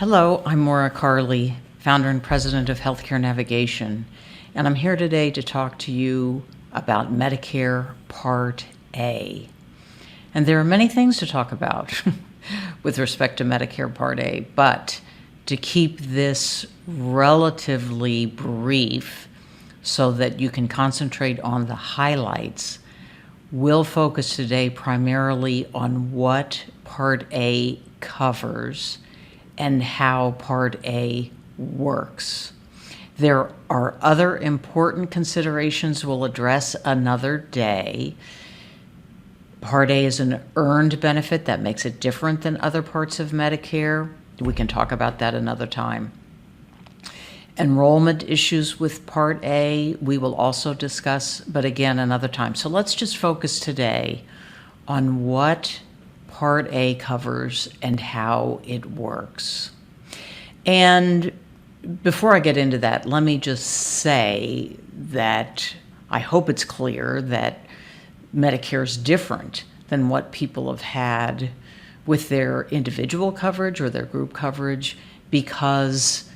Hello, I'm Maura Carley, founder and president of Healthcare Navigation, and I'm here today to talk to you about Medicare Part A. And there are many things to talk about with respect to Medicare Part A, but to keep this relatively brief so that you can concentrate on the highlights, we'll focus today primarily on what Part A covers and how Part A works. There are other important considerations we'll address another day. Part A is an earned benefit that makes it different than other parts of Medicare. We can talk about that another time. Enrollment issues with Part A we will also discuss, but again another time. So let's just focus today on what Part A covers and how it works. And before I get into that, let me just say that I hope it's clear that Medicare is different than what people have had with their individual coverage or their group coverage, because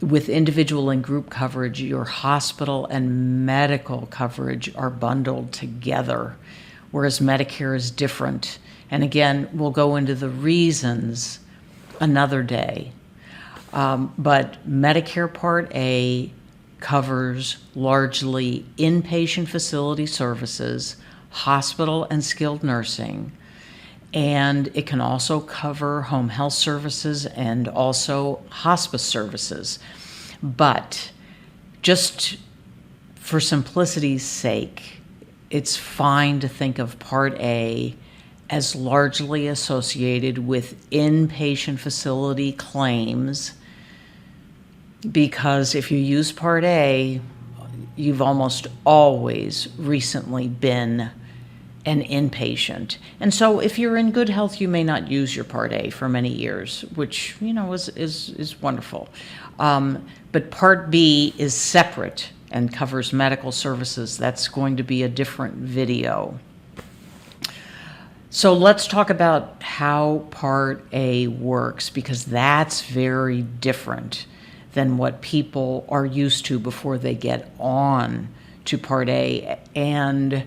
with individual and group coverage, your hospital and medical coverage are bundled together, whereas Medicare is different. And again, we'll go into the reasons another day. But Medicare Part A covers largely inpatient facility services, hospital and skilled nursing, and it can also cover home health services and also hospice services. But just for simplicity's sake, it's fine to think of Part A as largely associated with inpatient facility claims, because if you use Part A, you've almost always recently been an inpatient. And so if you're in good health, you may not use your Part A for many years, which, is wonderful. But Part B is separate and covers medical services. That's going to be a different video. So let's talk about how Part A works, because that's very different than what people are used to before they get on to Part A. And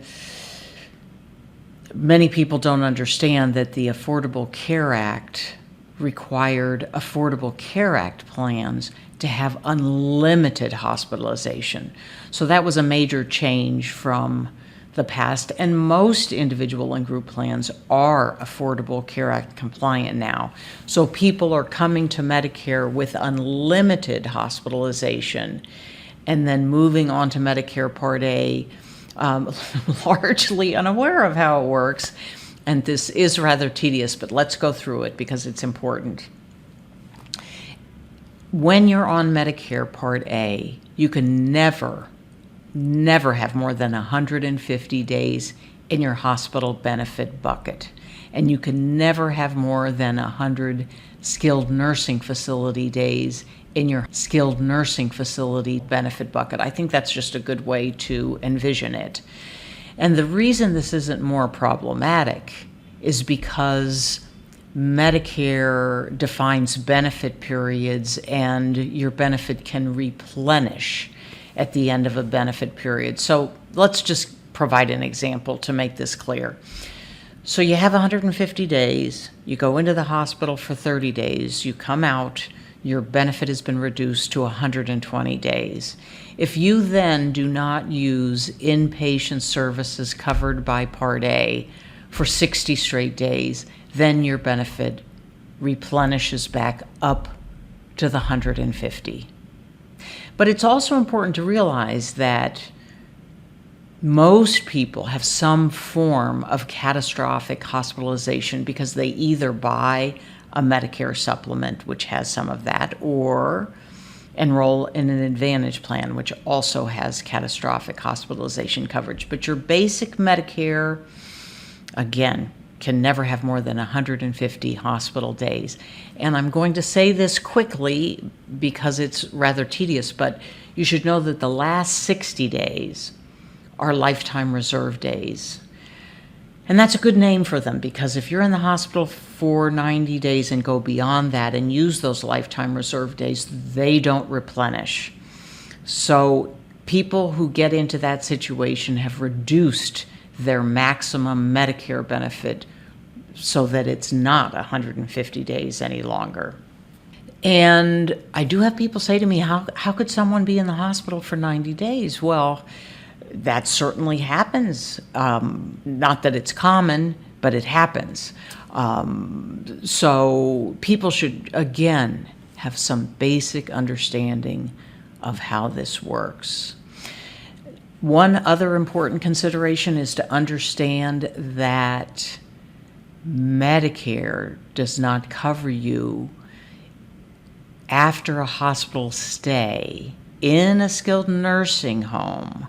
many people don't understand that the Affordable Care Act required Affordable Care Act plans to have unlimited hospitalization. So that was a major change from the past, and most individual and group plans are Affordable Care Act compliant now. So people are coming to Medicare with unlimited hospitalization and then moving on to Medicare Part A, largely unaware of how it works. And this is rather tedious, but let's go through it because it's important. When you're on Medicare Part A, you can never have more than 150 days in your hospital benefit bucket. And you can never have more than 100 skilled nursing facility days in your skilled nursing facility benefit bucket. I think that's just a good way to envision it. And the reason this isn't more problematic is because Medicare defines benefit periods, and your benefit can replenish at the end of a benefit period. So let's just provide an example to make this clear. So you have 150 days, you go into the hospital for 30 days, you come out, your benefit has been reduced to 120 days. If you then do not use inpatient services covered by Part A for 60 straight days, then your benefit replenishes back up to the 150. But it's also important to realize that most people have some form of catastrophic hospitalization because they either buy a Medicare supplement, which has some of that, or enroll in an Advantage plan, which also has catastrophic hospitalization coverage. But your basic Medicare, again, can never have more than 150 hospital days. And I'm going to say this quickly because it's rather tedious, but you should know that the last 60 days are lifetime reserve days. And that's a good name for them, because if you're in the hospital for 90 days and go beyond that and use those lifetime reserve days, they don't replenish. So people who get into that situation have reduced their maximum Medicare benefit so that it's not 150 days any longer. And I do have people say to me, how could someone be in the hospital for 90 days? Well, that certainly happens. Not that it's common, but it happens. So people should, again, have some basic understanding of how this works. One other important consideration is to understand that Medicare does not cover you after a hospital stay in a skilled nursing home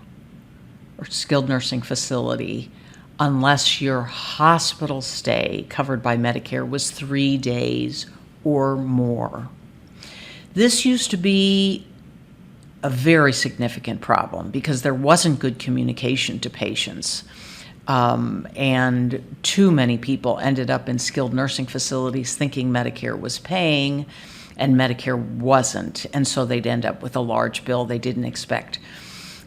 or skilled nursing facility unless your hospital stay covered by Medicare was 3 days or more. This used to be a very significant problem because there wasn't good communication to patients. And too many people ended up in skilled nursing facilities thinking Medicare was paying, and Medicare wasn't. And so they'd end up with a large bill they didn't expect.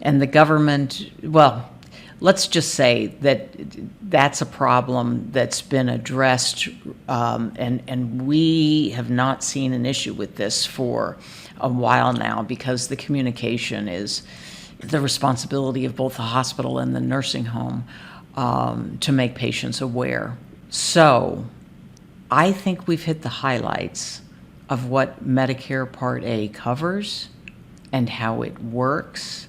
And the government, well, let's just say that that's a problem that's been addressed, and we have not seen an issue with this for a while now, because the communication is the responsibility of both the hospital and the nursing home to make patients aware. So I think we've hit the highlights of what Medicare Part A covers and how it works.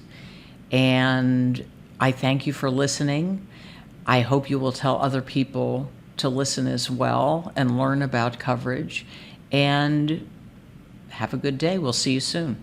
And I thank you for listening. I hope you will tell other people to listen as well and learn about coverage. And have a good day. We'll see you soon.